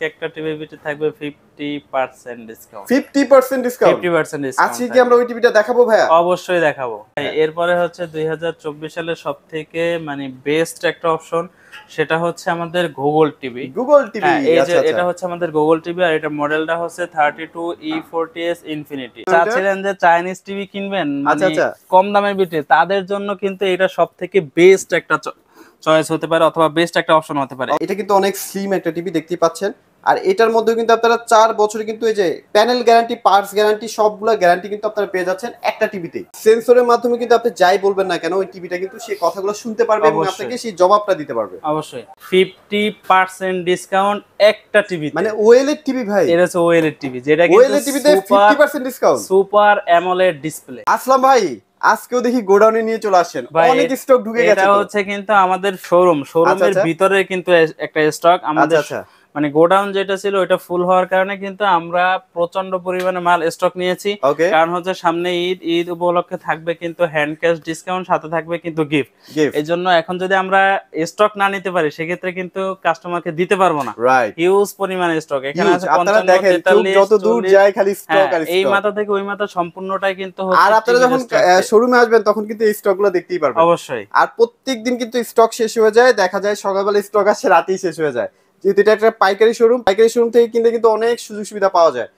আজকে একটা টিভি বিটি থাকবে 50% ডিসকাউন্ট। 50% ডিসকাউন্ট? 50% ডিসকাউন্ট। আজকে কি আমরা ওই টিভিটা দেখাবো ভাইয়া? অবশ্যই দেখাবো। এরপরে হচ্ছে 2024 সালের সবথেকে মানে বেস্ট একটা অপশন, সেটা হচ্ছে আমাদের গুগল টিভি। গুগল টিভি, এই যে আচ্ছা আচ্ছা। এটা হচ্ছে আমাদের গুগল টিভি, আর এটা মডেলটা হচ্ছে 32E40s ইনফিনিটি। চাচ্ছিলেন যে চাইনিজ টিভি কিনবেন মানে কম দামের ভিতরে, তাদের জন্য কিন্তু এটা সবথেকে বেস্ট একটা চয়েস হতে পারে, অথবা বেস্ট একটা অপশন হতে পারে। এটা কিন্তু অনেক স্লিম একটা টিভি দেখতেই পাচ্ছেন। আর এটার মধ্যে কিন্তু আপনারা 4 বছরে কিন্তু এই যে প্যানেল গ্যারান্টি, পার্টস গ্যারান্টি, সবগুলা গ্যারান্টি কিন্তু আপনারা পেয়ে যাচ্ছেন একটা টিভিতেই। সেন্সরের মাধ্যমে কিন্তু আপনি যাই বলবেন না কেন, ওই টিভিটা কিন্তু সেই কথাগুলো শুনতে পারবে এবং আপনাকে সেই জবাবটা দিতে পারবে। অবশ্যই 50% ডিসকাউন্ট একটা টিভিতে। মানে ওএলইডি টিভি ভাই? এটা হচ্ছে ওএলইডি টিভি, যেটা কিন্তু ওএলইডি টিভিতে 50% ডিসকাউন্ট, সুপার অ্যামোলেড ডিসপ্লে। আসলাম ভাই আজকেও দেখি গোডাউনে নিয়ে চলে আসেন, অনেক স্টক ঢুকে গেছে। এটা হচ্ছে কিন্তু আমাদের শোরুমের ভিতরে কিন্তু একটা স্টক আমাদের, মানে গোডাউন যেটা ছিল ওটা ফুল হওয়ার কারণে কিন্তু আমরা প্রচন্ড পরিমাণে মাল স্টক নিয়েছি। কারণ হচ্ছে সামনে ঈদ উপলক্ষে থাকবে কিন্তু হ্যান্ড ক্যাশ ডিসকাউন্ট, সাথে থাকবে কিন্তু গিফট। এই জন্য এখন যদি আমরা স্টক না নিতে পারি সেক্ষেত্রে কিন্তু কাস্টমারকে দিতে পারবো না। হিউজ পরিমাণে স্টক এখানে আছে। আপনারা দেখেন যত দূর যায় খালি স্টক আর স্টক, এই মাথা থেকে ওই মাথা সম্পূর্ণটাই কিন্তু হচ্ছে। আর আপনারা যখন শোরুমে আসবেন তখন কিন্তু এই স্টকগুলো দেখতেই পারবেন অবশ্যই। আর প্রত্যেকদিন কিন্তু স্টক শেষ হয়ে যায়, দেখা যায় সকালবেলা স্টক আসে রাতেই শেষ হয়ে যায়। যেহেতু এটা একটা পাইকারি শোরুম থেকে কিনলে কিন্তু অনেক সুযোগ সুবিধা পাওয়া যায়।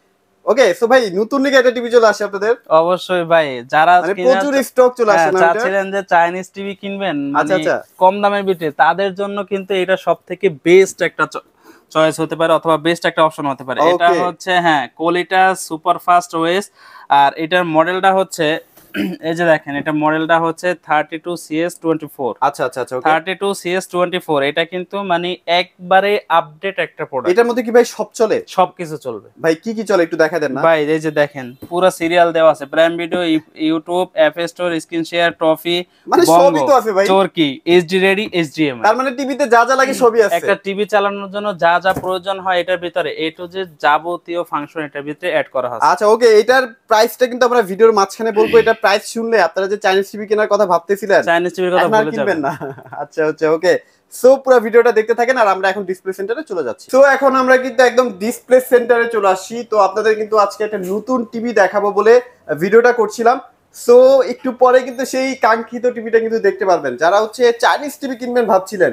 ওকে, সো ভাই নতুন দিকে একটা টিভি চলে আসে আপনাদের? অবশ্যই ভাই, যারা প্রচুর স্টক চলে আসে না, চাচ্ছিলেন যে চাইনিজ টিভি কিনবেন মানে কম দামের ভিতরে, তাদের জন্য কিন্তু এটা সবথেকে বেস্ট একটা চয়েস হতে পারে, অথবা বেস্ট একটা অপশন হতে পারে। এটা হচ্ছে কোয়ালিটা সুপার ফাস্ট ওএস, আর এটার মডেলটা হচ্ছে এই যে দেখেন, এটা মডেলটা হচ্ছে 32CS24। আচ্ছা আচ্ছা আচ্ছা, 32CS24। এটা কিন্তু মানে একবারে আপডেট একটা প্রোডাক্ট। এটার মধ্যে কি ভাই সব চলে? সবকিছু চলবে ভাই। কি কি চলে একটু দেখা দেন না ভাই? এই যে দেখেন পুরো সিরিয়াল দেওয়া আছে, prime video, YouTube, F store, screen share, trophy, মানে সবই তো আছে ভাই। চরকি, এইচডি রেডি, এইচডিএমআই। তার মানে টিভিতে যা যা লাগে সবই আছে। একটা টিভি চালানোর জন্য যা যা প্রয়োজন হয় এটার ভিতরে এ টু জেড যাবতীয় ফাংশন এটার ভিতরে অ্যাড করা আছে। আচ্ছা ওকে, এটার প্রাইসটা কিন্তু আমরা ভিডিওর মাঝখানে বলবো। এটা প্রাইস শুনলে আপনারা যে চাইনিজ টিভি কেনার কথা ভাবতেছিলেন, চাইনিজ টিভির কথা ভুলে যাবেন না। আচ্ছা আচ্ছা ওকে, সো পুরো ভিডিওটা দেখতে থাকেন আর আমরা এখন ডিসপ্লে সেন্টারে চলে যাচ্ছি। তো এখন আমরা কিন্তু একদম ডিসপ্লে সেন্টারে চলে আসছি। তো আপনাদের কিন্তু আজকে একটা নতুন টিভি দেখাবো বলে ভিডিওটা করছিলাম। সো একটু পরে কিন্তু সেই কাঙ্ক্ষিত টিভিটা কিন্তু দেখতে পারবেন। যারা হচ্ছে চাইনিজ টিভি কিনবেন ভাবছিলেন,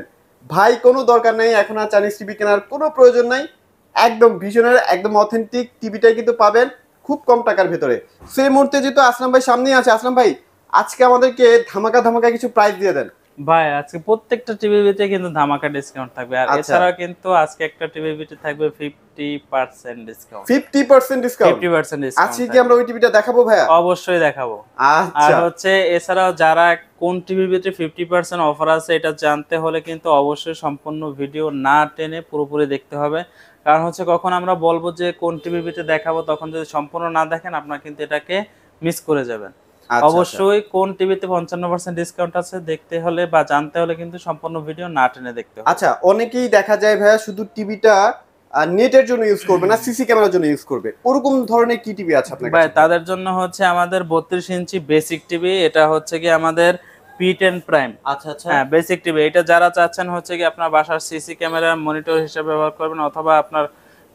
ভাই কোনো দরকার নেই, এখন আর চাইনিজ টিভি কেনার কোনো প্রয়োজন নাই। একদম ভিশনের একদম অথেন্টিক টিভিটাই কিন্তু পাবেন খুব কম টাকার ভেতরে। সেই মুহূর্তে যেহেতু আসলাম ভাই সামনেই আছে, আসলাম ভাই আজকে আমাদেরকে ধামাকা কিছু প্রাইস দিয়ে দেন ভাই। আজকে প্রত্যেকটা টিভির ভিতরে কিন্তু ধামাকা ডিসকাউন্ট থাকবে, আর এছাড়াও কিন্তু আজকে একটা টিভির ভিতরে থাকবে 50% ডিসকাউন্ট। 50% ডিসকাউন্ট? 50% ডিসকাউন্ট। আজকে কি আমরা ওই টিভিটা দেখাবো ভাইয়া? অবশ্যই দেখাবো। আচ্ছা। আর হচ্ছে এছাড়াও যারা কোন টিভির ভিতরে 50% অফার আছে এটা জানতে হলে কিন্তু অবশ্যই সম্পূর্ণ ভিডিও না টেনে পুরোপুরি দেখতে হবে। কারণ হচ্ছে কখন আমরা বলবো যে কোন টিভির ভিতরে দেখাবো, তখন যদি সম্পূর্ণ না দেখেন আপনারা কিন্তু এটাকে মিস করে যাবেন। অবশ্যই কোন টিভিতে 55% ডিসকাউন্ট আছে দেখতে হলে বা জানতে হলে কিন্তু সম্পূর্ণ ভিডিও না টেনে দেখতে হবে। আচ্ছা, অনেকেই দেখা যায় ভাইয়া শুধু টিভিটা নেটের জন্য ইউজ করবে না, সিসি ক্যামেরার জন্য ইউজ করবে, ওরকম ধরনের কি টিভি আছে আপনার কাছে? ভাই তাদের জন্য হচ্ছে আমাদের 32 ইঞ্চি বেসিক টিভি। এটা হচ্ছে কি আমাদের P10 প্রাইম। আচ্ছা আচ্ছা, হ্যাঁ বেসিক টিভি। এটা যারা চাচ্ছেন হচ্ছে কি আপনার বাসার সিসি ক্যামেরা মনিটর হিসেবে ব্যবহার করবেন, অথবা আপনার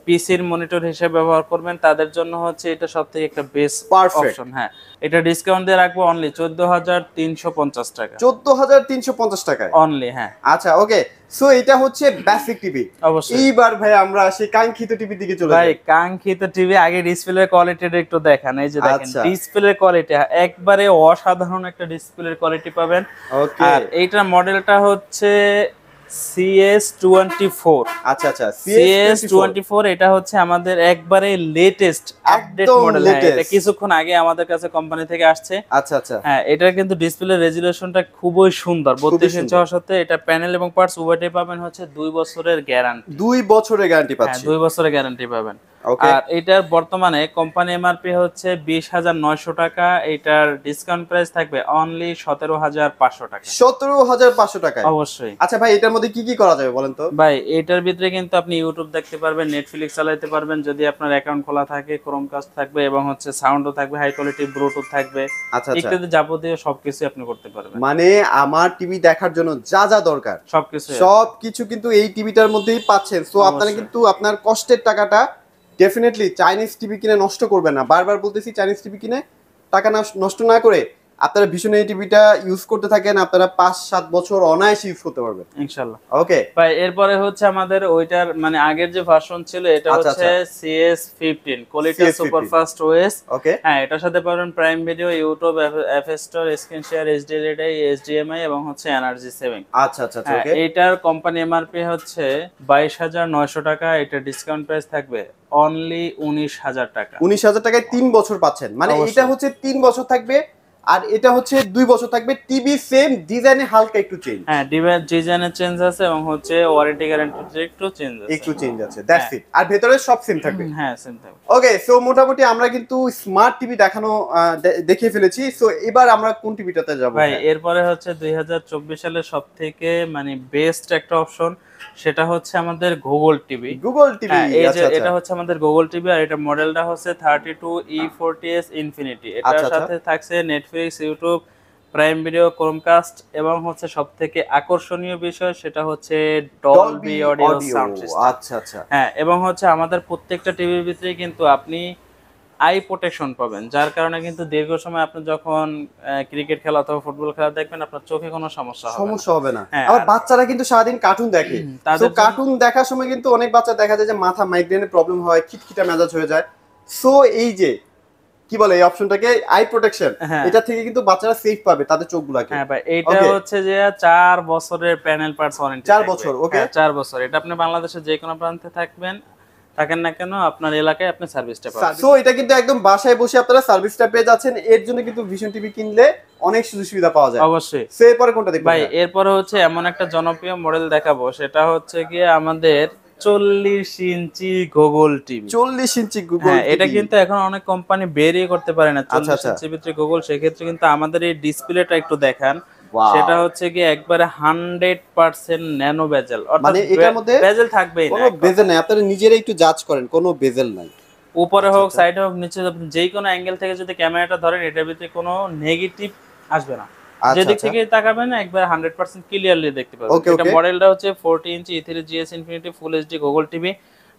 পিসির মনিটর হিসেবে ব্যবহার করবেন, তাদের জন্য হচ্ছে এটা সবথেকে একটা বেস্ট অপশন। হ্যাঁ, এটা ডিসকাউন্ট দিয়ে রাখবো অনলি 14,350 টাকা। 14,350 টাকায় অনলি? হ্যাঁ। আচ্ছা ওকে, সো এটা হচ্ছে বেসিক টিভি। অবশ্যই। এইবার ভাই আমরা সেই কাঙ্ক্ষিত টিভি দিকে চলে যাই। ভাই কাঙ্ক্ষিত টিভি আগে ডিসপ্লের কোয়ালিটিটা একটু দেখান। এই যে দেখেন ডিসপ্লের কোয়ালিটি একবারে অসাধারণ একটা ডিসপ্লের কোয়ালিটি পাবেন। আর এইটার মডেলটা হচ্ছে CS24। আচ্ছা আচ্ছা, CS24। এটা হচ্ছে আমাদের একবারে লেটেস্ট আপডেট মডেল। এটা কিছুক্ষণ আগে আমাদের কাছে কোম্পানি থেকে আসছে। আচ্ছা আচ্ছা, হ্যাঁ, এটার কিন্তু ডিসপ্লে রেজুলেশনটা খুবই সুন্দর। 32 ইঞ্চি হওয়ার সত্ত্বেও এটা প্যানেল এবং পার্টস উভয়টাই পাবেন হচ্ছে 2 বছরের গ্যারান্টি। 2 বছরের গ্যারান্টি পাচ্ছেন? হ্যাঁ 2 বছরের গ্যারান্টি পাবেন। আর এটার বর্তমানে কোম্পানি এমআরপি হচ্ছে 20,900 টাকা, এটার ডিসকাউন্ট প্রাইস থাকবে অনলি 17,500 টাকা। 17,500 টাকায় অবশ্যই। আচ্ছা ভাই, এটার মধ্যে কি কি করা যাবে বলেন তো? ভাই এটার ভিতরে কিন্তু আপনি ইউটিউব দেখতে পারবেন, নেটফ্লিক্স চালাতে পারবেন যদি আপনার অ্যাকাউন্ট খোলা থাকে, ক্রোমকাস্ট থাকবে এবং হচ্ছে সাউন্ডও থাকবে, হাই কোয়ালিটি ব্লুটুথ থাকবে, ইত্যাদি যাবতীয় সবকিছু আপনি করতে পারবেন। মানে আমার টিভি দেখার জন্য যা যা দরকার সবকিছু কিন্তু এই টিভিটার মধ্যেই পাচ্ছেন। সো আপনারা কিন্তু আপনার কষ্টের টাকাটা ডেফিনেটলি চাইনিজ টিভি কিনে নষ্ট করবেন না। বারবার বলতেছি, চাইনিজ টিভি কিনে টাকা নষ্ট না করে আপনারা ভীষণ এই টিভিটা ইউজ করতে থাকেন, আপনারা 5-7 বছর অনায়াসে ইউজ করতে পারবেন ইনশাআল্লাহ। ওকে ভাই এরপরে হচ্ছে আমাদের ওইটার মানে আগের যে ভার্সন ছিল এটা হচ্ছে CS15 কোয়ালিটি সুপারফাস্ট ওএস। ওকে হ্যাঁ, এটার সাথে পাবেন prime video, YouTube, FS store, screen share, HDLI, HDMI এবং হচ্ছে এনার্জি সেভিং। আচ্ছা আচ্ছা ওকে। এটার কোম্পানি এমআরপি হচ্ছে 22,900 টাকা, এটা ডিসকাউন্ট প্রাইস থাকবে অনলি 19,000 টাকা। 19,000 টাকায় 3 বছর পাচ্ছেন। মানে এটা হচ্ছে 3 বছর থাকবে আর এটা হচ্ছে 2 বছর থাকবে। টিভি সেম ডিজাইনে হালকা একটু চেঞ্জ। হ্যাঁ, ডিজাইনে চেঞ্জ আছে এবং হচ্ছে ওয়ারেন্টি গ্যারান্টি একটু চেঞ্জ আছে। That's it. আর ভেতরে সব সেম থাকবে। হ্যাঁ, সেম থাকবে। ওকে, সো মোটামুটি আমরা কিন্তু স্মার্ট টিভি দেখানো দেখিয়ে ফেলেছি। সো এবার আমরা কোন টিভিটাতে যাব ভাই? এরপরে হচ্ছে 2024 সালের সবথেকে মানে বেস্ট একটা অপশন, সেটা হচ্ছে আমাদের গুগল টিভি। এটা হচ্ছে আমাদের গুগল টিভি আর এটা মডেলটা হচ্ছে 32E40s ইনফিনিটি। এটার সাথে থাকছে Netflix, YouTube, prime video, Chromecast এবং হচ্ছে সবথেকে আকর্ষণীয় বিষয় সেটা হচ্ছে ডলবি অডিও সাউন্ড সিস্টেম। আচ্ছা। হ্যাঁ, এবং হচ্ছে আমাদের প্রত্যেকটা টিভির ভিতরে কিন্তু আপনি আই প্রোটেকশন পাবেন, যার কারণে কিন্তু দীর্ঘ সময় আপনি যখন ক্রিকেট খেলা অথবা ফুটবল খেলা দেখবেন আপনার চোখে কোনো সমস্যা হবে না। আবার বাচ্চারা কিন্তু সারাদিন কার্টুন দেখে, তো কার্টুন দেখার সময় কিন্তু অনেক বাচ্চা দেখা যায় যে মাথা মাইগ্রেনের প্রবলেম হয়, খিটখিটা মেজাজ হয়ে যায়। সো এই যে কি বলে এই অপশনটাকে আই প্রোটেকশন, এটা থেকে কিন্তু বাচ্চারা সেফ পাবে তাদের চোখগুলোকে। হ্যাঁ ভাই, এটা হচ্ছে যে 4 বছরের প্যানেল পার্টস ওয়ারেন্টি। 4 বছর। ওকে, 4 বছর। এটা আপনি বাংলাদেশের যে কোনো প্রান্তে থাকেন না কেন আপনার এলাকায় আপনি সার্ভিসটা পাবেন। সো এটা কিন্তু একদম বাসায় বসে আপনারা সার্ভিসটা পেয়ে যাচ্ছেন। এর জন্য কিন্তু ভিশন টিভি কিনলে অনেক সুযোগ সুবিধা পাওয়া যায়। অবশ্যই। সো এরপরে কোনটা দেখবেন ভাই? এরপরে হচ্ছে এমন একটা জনপ্রিয় মডেল দেখাবো, সেটা হচ্ছে কি আমাদের 40 ইঞ্চি গুগল টিভি। 40 ইঞ্চি গুগল টিভি। এটা কিন্তু এখন অনেক কোম্পানি বেরিয়ে করতে পারে না 40 ইঞ্চির ভিতরে গুগল। সেক্ষেত্রে কিন্তু আমাদের এই ডিসপ্লেটা একটু দেখান। সেটা হচ্ছে কি একবারে 100% ন্যানো বেজেল, মানে এটার মধ্যে বেজেল থাকবেই না, কোনো বেজেল নাই। আপনারা নিজেরাই একটু জাজ করেন, কোনো বেজেল নাই। উপরে হোক, সাইডে হোক, নিচে আপনি যেই কোনো অ্যাঙ্গেল থেকে যদি ক্যামেরাটা ধরেন এটার ভিতরে কোনো নেগেটিভ আসবে না। যেদিক থেকে তাকাবেন না একবার 100% ক্লিয়ারলি দেখতে পাবেন। এটা মডেলটা হচ্ছে 40 ইঞ্চি E3GS infinity full HD Google TV.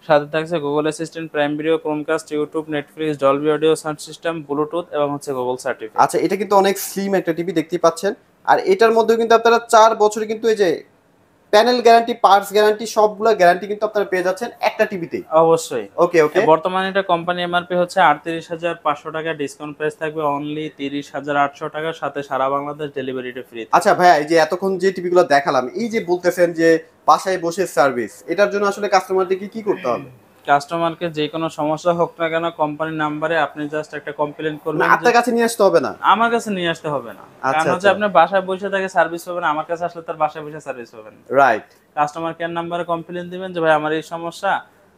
সাথে থাকছে Google assistant, prime video, Chromecast, YouTube, Netflix, Dolby audio sound system, Bluetooth এবং হচ্ছে গুগল সার্টিফিকেট। আচ্ছা, এটা কিন্তু অনেক স্লিম একটা টিভি দেখতেই পাচ্ছেন। আর এটার মধ্যে কিন্তু আপনারা 4 বছরে কিন্তু এই যে প্যানেল গ্যারান্টি, পার্টস গ্যারান্টি, সবগুলো গ্যারান্টি কিন্তু আপনারা পেয়ে যাচ্ছেন একটা টিভিতেই। অবশ্যই। ওকে। বর্তমানে এটা কোম্পানি এমআরপি হচ্ছে 38,500 টাকা, ডিসকাউন্ট প্রাইস থাকবে অনলি 30,800 টাকা, সাথে সারা বাংলাদেশ ডেলিভারিটা ফ্রি। আচ্ছা ভাই, এই যে এতক্ষণ যে টিভিগুলো দেখালাম, এই যে বলতেছেন যে বাসায় বসে সার্ভিস, এটার জন্য আসলে কাস্টমারদেরকে কি করতে হবে? কাস্টমারকে যে কোনো সমস্যা হোক না কেন কোম্পানির নাম্বারে আপনি জাস্ট একটা কমপ্লেইন করবেন। আপনার কাছে নিয়ে আসতে হবে না? আমার কাছে নিয়ে আসতে হবে না। কারণ হচ্ছে আপনি বাসায় বসে থেকে সার্ভিস পাবেন, আমার কাছে আসলে তার বাসায় বসে সার্ভিস পাবেন। রাইট। কাস্টমার কেয়ার নাম্বারে কমপ্লেইন দিবেন যে ভাই আমার এই সমস্যা,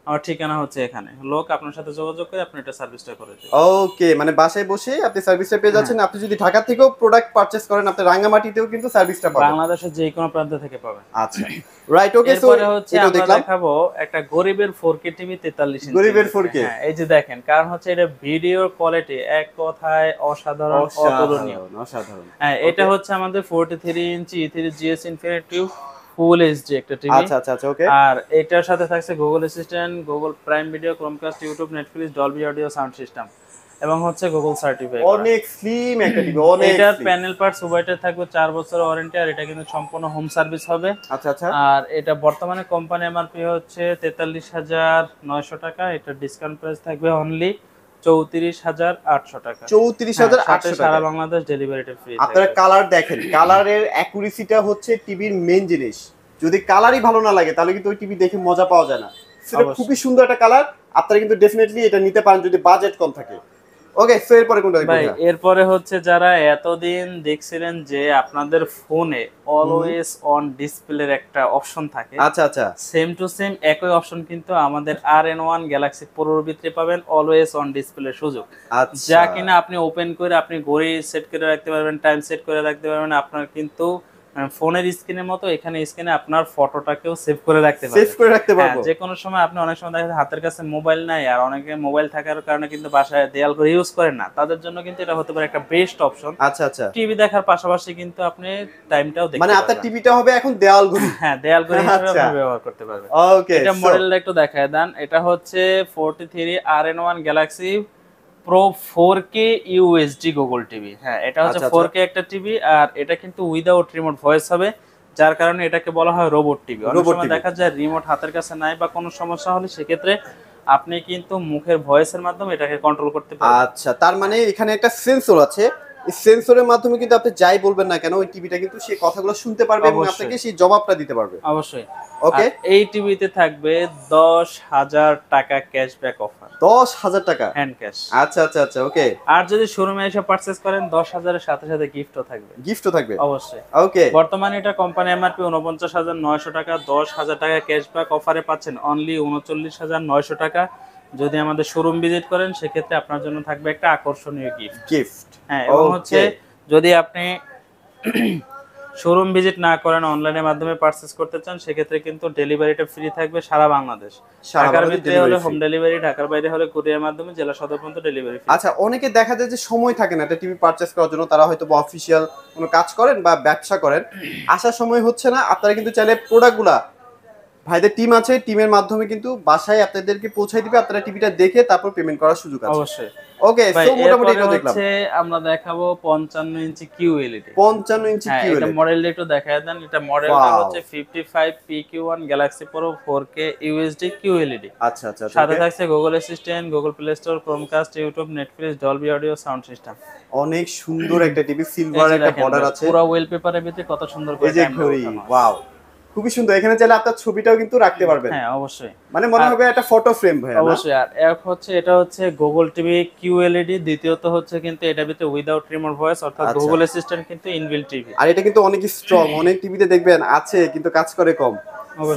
আমার ঠিকানা হচ্ছে এখানে, লোক আপনার সাথে যোগাযোগ করে আপনি এটা সার্ভিসটা করে দিবেন। ওকে, মানে বাসায় বসে আপনি সার্ভিসটা পেয়ে যাচ্ছেন। আপনি যদি ঢাকা থেকেও প্রোডাক্ট পারচেজ করেন, আপনি রাঙ্গামাটিতেও কিন্তু সার্ভিসটা পাবেন, বাংলাদেশের যে কোনো প্রান্ত থেকে পাবেন। আচ্ছা, রাইট। ওকে, সো এটা দেখাবো একটা গরিবের 4K টিভি 43 ইঞ্চি। গরিবের 4K। হ্যাঁ, এই যে দেখেন, কারণ হচ্ছে এটা ভিডিওর কোয়ালিটি এক কথায় অসাধারণ, অতুলনীয়। হ্যাঁ, এটা হচ্ছে আমাদের 43 ইঞ্চি E3GS ইনফিনিটি ফুল এইচডি একটা টিভি। আচ্ছা, ওকে। আর এটার সাথে থাকছে Google assistant, Google prime video, Chromecast, YouTube, Netflix, Dolby audio sound system এবং হচ্ছে গুগল সার্টিফিকেট। অনেক স্লিম একটা টিভি, অনেক। এটার প্যানেল পার্টস উভয়টা থাকবে 4 বছরের ওয়ারেন্টি আর এটা কিন্তু সম্পূর্ণ হোম সার্ভিস হবে। আচ্ছা। আর এটা বর্তমানে কোম্পানি এমআরপি হচ্ছে 43,900 টাকা, এটা ডিসকাউন্ট প্রাইস থাকবে অনলি 34,800 টাকা। 34,800 টাকা, সারা বাংলাদেশ ডেলিভারিটা ফ্রি। আপনারা কালার দেখেন, কালারের অ্যাকুরেসিটা হচ্ছে টিভির মেইন জিনিস। যদি কালারই ভালো না লাগে তাহলে কিন্তু ওই টিভি দেখে মজা পাওয়া যায় না। সেটা খুবই সুন্দর একটা কালার, আপনারা কিন্তু ডেফিনেটলি এটা নিতে পারেন যদি বাজেট কম থাকে। ওকে, সো এরপরে কোনটা দেখব? ভাই এরপরে হচ্ছে যারা এতদিন দেখছিলেন যে আপনাদের ফোনে অলওয়েজ অন ডিসপ্লের একটা অপশন থাকে, আচ্ছা আচ্ছা, সেম টু সেম একই অপশন কিন্তু আমাদের RN1 গ্যালাক্সি প্রোর ভিতরে পাবেন, অলওয়েজ অন ডিসপ্লে সুযোগ। আচ্ছা, যা কিনা আপনি ওপেন করে আপনি ঘড়ি সেট করে রাখতে পারবেন, টাইম সেট করে রাখতে পারবেন, আপনার কিন্তু ফোনের স্ক্রিনের মতো এখানে স্ক্রিনে আপনার ফটোটাকেও সেভ করে রাখতে পারবেন, সেভ করে রাখতে পারবো যে কোনো সময়। আপনি অনেক সময় দেখা যায় হাতের কাছে মোবাইল নাই, আর অনেকে মোবাইল থাকার কারণে কিন্তু বাসায় দেয়াল করে ইউজ করেন না, তাদের জন্য কিন্তু এটা হতে পারে একটা বেস্ট অপশন। আচ্ছা আচ্ছা, টিভি দেখার পাশাপাশি কিন্তু আপনি টাইমটাও দেখতে মানে পারবেন। আপনার টিভিটা হবে এখন দেয়াল ঘড়ি। হ্যাঁ, দেয়াল ঘড়ি হিসেবে আপনি ব্যবহার করতে পারবেন। ওকে, এটা মডেলটা একটু দেখায় দেন। এটা হচ্ছে 43 RN1 Galaxy pro 4K UHD Google TV. হ্যাঁ, এটা হচ্ছে 4K একটা টিভি, আর এটা কিন্তু উইদাউট রিমোট ভয়েস হবে, যার কারণে এটাকে বলা হয় রোবট টিভি। অনেক সময় দেখা যায় রিমোট হাতের কাছে নাই বা কোনো সমস্যা হলে সেক্ষেত্রে আপনি কিন্তু মুখের ভয়েসের মাধ্যমে এটাকে কন্ট্রোল করতে পারবেন। আচ্ছা, তার মানে এখানে একটা সেন্সর আছে, এই সেন্সরের মাধ্যমে কিন্তু আপনি যাই বলবেন না কেন ওই টিভিটা কিন্তু সেই কথাগুলো শুনতে পারবে এবং আপনাকে সেই জবাবটা দিতে পারবে। অবশ্যই। ওকে, এই টিভিতে থাকবে 10,000 টাকা ক্যাশব্যাক অফার। 10,000 টাকা হ্যান্ড ক্যাশ। আচ্ছা আচ্ছা আচ্ছা, ওকে। আর যদি শোরুমে এসে পারচেজ করেন 10,000 এর সাথে সাথে গিফটও থাকবে। গিফটও থাকবে অবশ্যই। ওকে। বর্তমানে এটা কোম্পানি এমআরপি 49,900 টাকা, 10,000 টাকা ক্যাশব্যাক অফারে পাচ্ছেন অনলি 39,900 টাকা। যদি আমাদের শোরুম ভিজিট করেন সেক্ষেত্রে আপনার জন্য থাকবে একটা আকর্ষণীয় গিফট। হ্যাঁ, এবং হচ্ছে যদি আপনি শোরুম ভিজিট না করেন, অনলাইনের মাধ্যমে পারচেজ করতে চান, সেক্ষেত্রে কিন্তু ডেলিভারিটা ফ্রি থাকবে সারা বাংলাদেশ। ঢাকার ভিতরে হলে হোম ডেলিভারি, ঢাকার বাইরে হলে কুরিয়ার মাধ্যমে জেলা সদর পর্যন্ত ডেলিভারি ফ্রি। আচ্ছা, অনেকে দেখা যায় যে সময় থাকে না একটা টিভি পারচেজ করার জন্য, তারা হয়তো অফিসিয়াল কোনো কাজ করেন বা ব্যবসা করেন, আসার সময় হচ্ছে না, আপনারা কিন্তু চাইলে প্রোডাক্টগুলা ভাইদের টিম আছে, টিমের মাধ্যমে কিন্তু বাসায় আপনাদেরকে পৌঁছায় দিবে, আপনারা টিভিটা দেখে তারপর পেমেন্ট করার সুযোগ আছে। অবশ্যই। ওকে, সো মোটামুটি এটা দেখলাম। আমরা দেখাবো 55 ইঞ্চি QLED। 55 ইঞ্চি QLED, এটা মডেলটা একটু দেখায় দেন। এটা মডেলটা হচ্ছে 55 PQ1 Galaxy Pro 4K UHD QLED। আচ্ছা আচ্ছা, সাথে থাকছে Google assistant, Google play store, Chromecast, YouTube, Netflix, Dolby audio sound system. অনেক সুন্দর একটা টিভি, সিলভার একটা বর্ডার আছে, পুরো ওয়েলপেপারের ভিতরে কত সুন্দর করে এই যে ঘড়ি, ওয়াও, খুবই সুন্দর। এখানে চাইলে আপনার ছবিটাও কিন্তু রাখতে পারবেন। হ্যাঁ, অবশ্যই। মানে মনে হবে একটা ফটো ফ্রেম ভাই। অবশ্যই। আর এক হচ্ছে এটা হচ্ছে গুগল টিভি QLED, দ্বিতীয়ত হচ্ছে কিন্তু এটা ভিতরে উইদাউট রিমোট ভয়েস, অর্থাৎ গুগল অ্যাসিস্ট্যান্ট কিন্তু ইনবিল্ট টিভি। আর এটা কিন্তু অনেক স্ট্রং, অনেক টিভিতে দেখবেন আছে কিন্তু কাজ করে কম।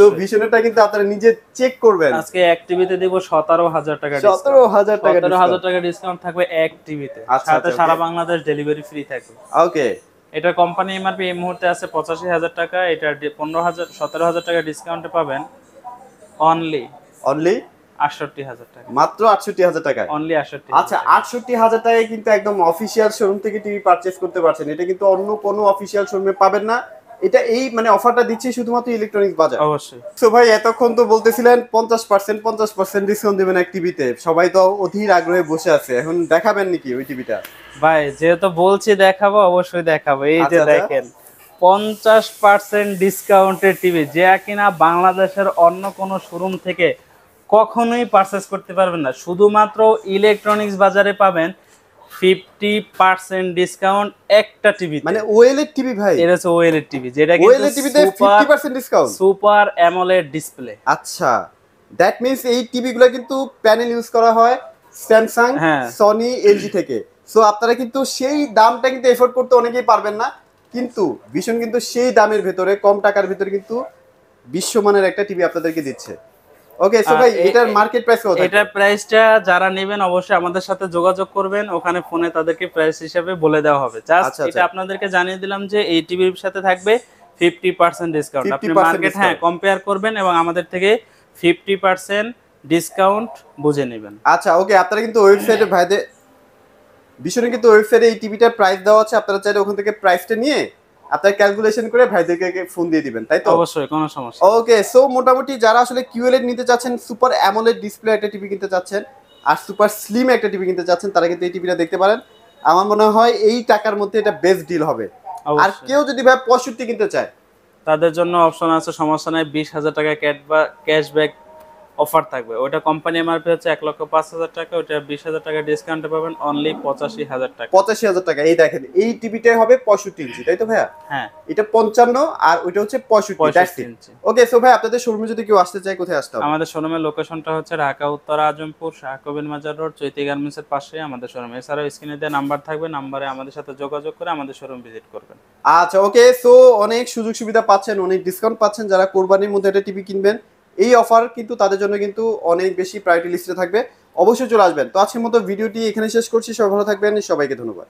তো ভিশনটা কিন্তু আপনারা নিজে চেক করবেন। আজকে এক টিভিতে দেব 17,000 টাকা ডিসকাউন্ট। 17,000 টাকা 17,000 টাকা ডিসকাউন্ট থাকবে এক টিভিতে, সাথে সারা বাংলাদেশ ডেলিভারি ফ্রি থাকবে। ওকে, এটা কোম্পানি এমআরপি এই মুহূর্তে আছে 85,000 টাকা, এটা 17,000 টাকা ডিসকাউন্টে পাবেন অনলি 68,000 টাকা। মাত্র 68,000 টাকা, অনলি 68। আচ্ছা, 68,000 টাকায় কিন্তু একদম অফিশিয়াল শোরুম থেকে টিভি পারচেজ করতে পারছেন। এটা কিন্তু অন্য কোনো অফিশিয়াল শোরুমে পাবেন না। এটা এই মানে অফারটা দিচ্ছি শুধুমাত্র ইলেকট্রনিক্স বাজার। অবশ্যই। সো ভাই, এতক্ষণ তো বলতেছিলেন 50% ডিসকাউন্ট দিবেন এক টিভিতে, সবাই তো অধীর আগ্রহে বসে আছে, এখন দেখাবেন নাকি ওই টিভিটা? ভাই যেহেতু বলছি দেখাবো, অবশ্যই দেখাবো। এই যে দেখেন 50% ডিসকাউন্টের টিভি, যা কিনা বাংলাদেশের অন্য কোনো শোরুম থেকে কখনোই পারচেজ করতে পারবেন না, শুধুমাত্র ইলেকট্রনিক্স বাজারে পাবেন 50% ডিসকাউন্ট একটা টিভি। মানে ওএলইডি টিভি ভাই? এটা হচ্ছে ওএলইডি টিভি, যেটা কিন্তু ওএলইডি টিভিতে 50% ডিসকাউন্ট, সুপার অ্যামোলেড ডিসপ্লে। আচ্ছা, দ্যাট মিন্স এই টিভিগুলো কিন্তু প্যানেল ইউজ করা হয় স্যামসাং, সনি, এলজি থেকে। সো আপনারা কিন্তু সেই দামটা কিন্তু এফোর্ড করতে অনেকেই পারবেন না, কিন্তু ভীষণ কিন্তু সেই দামের ভেতরে, কম টাকার ভেতরে কিন্তু বিশ্বমানের একটা টিভি আপনাদেরকে দিচ্ছে। ওকে, সো ভাই এটার মার্কেট প্রাইস কত? এটার প্রাইসটা যারা নেবেন অবশ্যই আমাদের সাথে যোগাযোগ করবেন, ওখানে ফোনে তাদেরকে প্রাইস হিসেবে বলে দেওয়া হবে। জাস্ট এটা আপনাদেরকে জানিয়ে দিলাম যে এই টিভির সাথে থাকবে 50% ডিসকাউন্ট। আপনি মার্কেট কম্পেয়ার করবেন এবং আমাদের থেকে 50% ডিসকাউন্ট বুঝে নেবেন। আচ্ছা, ওকে, আপনারা কিন্তু ওয়েবসাইটে ভাইদের ভীষণ কিন্তু ওয়েবসাইটে এই টিভিটার প্রাইস দেওয়া আছে, আপনারা চাইলে ওখান থেকে প্রাইসটা নিয়ে আপনারা ক্যালকুলেশন করে ভাইদেরকে ফোন দিয়ে দিবেন, তাই তো? অবশ্যই, কোনো সমস্যা। ওকে, সো মোটামুটি যারা আসলে QLED নিতে চাচ্ছেন, সুপার অ্যামোলেড ডিসপ্লে একটা টিভি কিনতে চাচ্ছেন, আর সুপার স্লিম একটা টিভি কিনতে চাচ্ছেন, তারা কিন্তু এই টিভিটা দেখতে পারেন। আমার মনে হয় এই টাকার মধ্যে এটা বেস্ট ডিল হবে। আর কেউ যদি ভাই 65 কিনতে চায়, তাদের জন্য অপশন আছে, সমস্যা নাই, 20,000 টাকা ক্যাশব্যাক অফার থাকবে। ওটা কোম্পানি এমআরপি হচ্ছে 1,05,000 টাকা, ওটা 20,000 টাকা ডিসকাউন্টে পাবেন অনলি 85,000 টাকা। 85,000 টাকা। এই দেখেন এই টিভিটাই হবে 65 ইঞ্চি, তাই তো ভাইয়া? হ্যাঁ, এটা 55 আর ওইটা হচ্ছে 65 ইঞ্চি। ওকে, সো ভাই আপনাদের শোরুমে যদি কেউ আসতে চায় কোথায় আসতে হবে? আমাদের শোরুমের লোকেশনটা হচ্ছে ঢাকা উত্তরা আজমপুর শাহ কবির মাজার রোড চৈতি গার্মেন্টসের পাশে আমাদের শোরুম। এছাড়াও স্ক্রিনে দেওয়া নাম্বার থাকবে, নাম্বারে আমাদের সাথে যোগাযোগ করে আমাদের শোরুম ভিজিট করবেন। আচ্ছা ওকে, সো অনেক সুযোগ সুবিধা পাচ্ছেন, অনেক ডিসকাউন্ট পাচ্ছেন যারা কোরবানির মধ্যে একটা টিভি কিনবেন। এই অফার কিন্তু তাদের জন্য কিন্তু অনেক বেশি প্রায়োরিটি লিস্টে থাকবে, অবশ্যই চলে আসবেন। তো আজকের মতো ভিডিওটি এখানে শেষ করছি, সবাই ভালো থাকবেন, সবাইকে ধন্যবাদ।